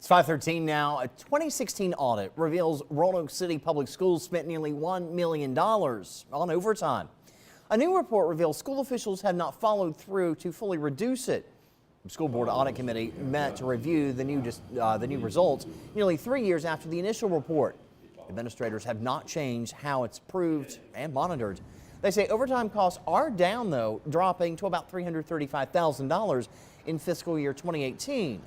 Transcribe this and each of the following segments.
It's 5:13 now. A 2016 audit reveals Roanoke City Public Schools spent nearly $1 million on overtime. A new report reveals school officials had not followed through to fully reduce it. The school board audit committee met to review the new results nearly 3 years after the initial report. Administrators have not changed how it's approved and monitored. They say overtime costs are down, though, dropping to about $335,000 in fiscal year 2018.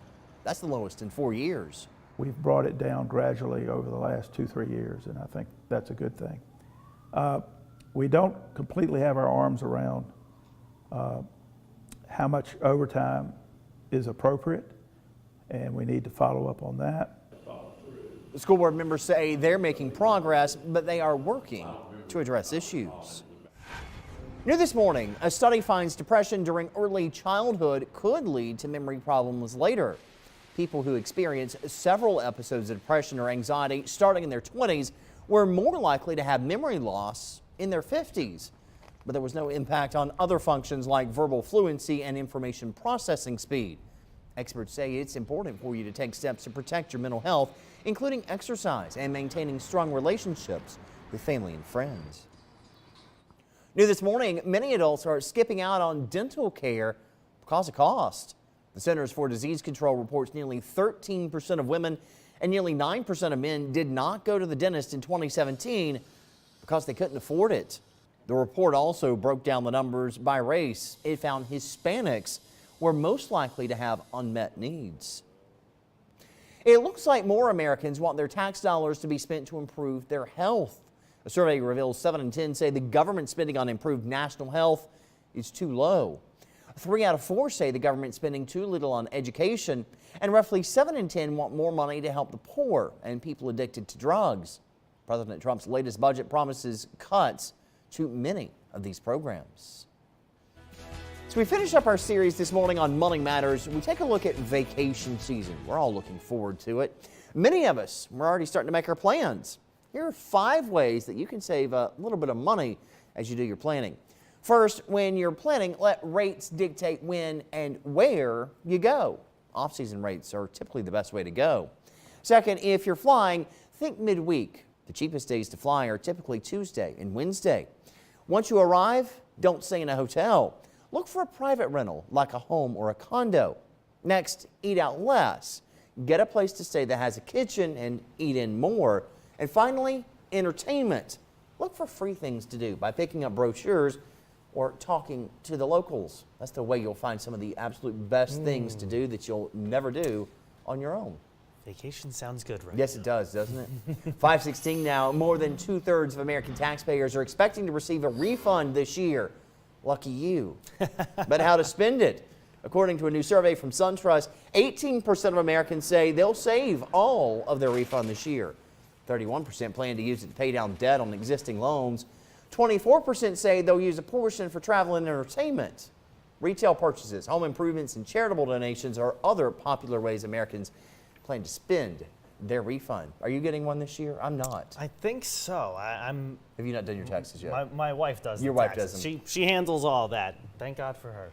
That's the lowest in 4 years. We've brought it down gradually over the last 2-3 years, and I think that's a good thing. We don't completely have our arms around how much overtime is appropriate, and we need to follow up on that. The school board members say they're making progress, but they are working to address issues. New this morning, a study finds depression during early childhood could lead to memory problems later. People who experience several episodes of depression or anxiety starting in their 20s were more likely to have memory loss in their 50s. But there was no impact on other functions like verbal fluency and information processing speed. Experts say it's important for you to take steps to protect your mental health, including exercise and maintaining strong relationships with family and friends. New this morning, many adults are skipping out on dental care because of cost. The Centers for Disease Control reports nearly 13% of women and nearly 9% of men did not go to the dentist in 2017 because they couldn't afford it. The report also broke down the numbers by race. It found Hispanics were most likely to have unmet needs. It looks like more Americans want their tax dollars to be spent to improve their health. A survey reveals 7 in 10 say the government spending on improved national health is too low. 3 out of 4 say the government spending too little on education, and roughly 7 in 10 want more money to help the poor and people addicted to drugs. President Trump's latest budget promises cuts to many of these programs. So we finish up our series this morning on Money Matters. We take a look at vacation season. We're all looking forward to it. Many of us, we're already starting to make our plans. Here are 5 ways that you can save a little bit of money as you do your planning. First, when you're planning, let rates dictate when and where you go. Off-season rates are typically the best way to go. Second, if you're flying, think midweek. The cheapest days to fly are typically Tuesday and Wednesday. Once you arrive, don't stay in a hotel. Look for a private rental like a home or a condo. Next, eat out less. Get a place to stay that has a kitchen and eat in more. And finally, entertainment. Look for free things to do by picking up brochures or talking to the locals. That's the way you'll find some of the absolute best things to do that you'll never do on your own. Vacation sounds good, right? Yes, it does, doesn't it? 5:16 now. More than 2/3 of American taxpayers are expecting to receive a refund this year. Lucky you. But how to spend it? According to a new survey from SunTrust, 18% of Americans say they'll save all of their refund this year. 31% plan to use it to pay down debt on existing loans. 24% say they'll use a portion for travel and entertainment. Retail purchases, home improvements, and charitable donations are other popular ways Americans plan to spend their refund. Are you getting one this year? I'm not. I think so. I'm. Have you not done your taxes yet? My wife does. Your wife does them. She handles all that. Thank God for her.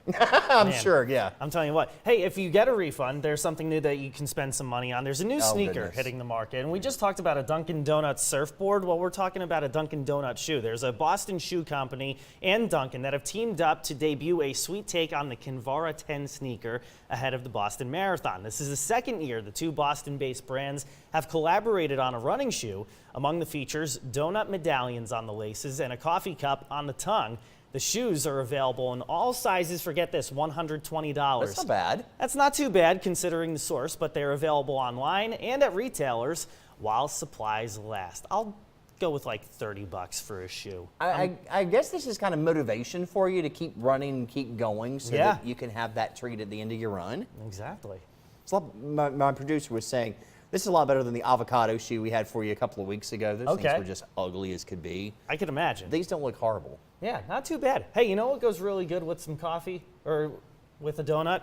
I'm sure, yeah. I'm telling you what. Hey, if you get a refund, there's something new that you can spend some money on. There's a new sneaker hitting the market, and we just talked about a Dunkin' Donuts surfboard. Well, we're talking about a Dunkin' Donuts shoe. There's a Boston Shoe Company and Dunkin' that have teamed up to debut a sweet take on the Kinvara 10 sneaker ahead of the Boston Marathon. This is the second year the two Boston-based brands have collaborated on a running shoe. Among the features, donut medallions on the laces and a coffee cup on the tongue. The shoes are available in all sizes. Forget this, $120. That's not bad. That's not too bad considering the source, but they're available online and at retailers while supplies last. I'll go with like $30 for a shoe. I guess this is kind of motivation for you to keep running and keep going so that you can have that treat at the end of your run. Exactly. So my producer was saying, this is a lot better than the avocado shoe we had for you a couple of weeks ago. Those things were just ugly as could be. I could imagine. These don't look horrible. Yeah, not too bad. Hey, you know what goes really good with some coffee or with a donut?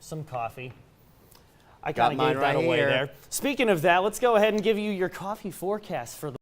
Some coffee. I kind of gave that away there. Speaking of that, let's go ahead and give you your coffee forecast for the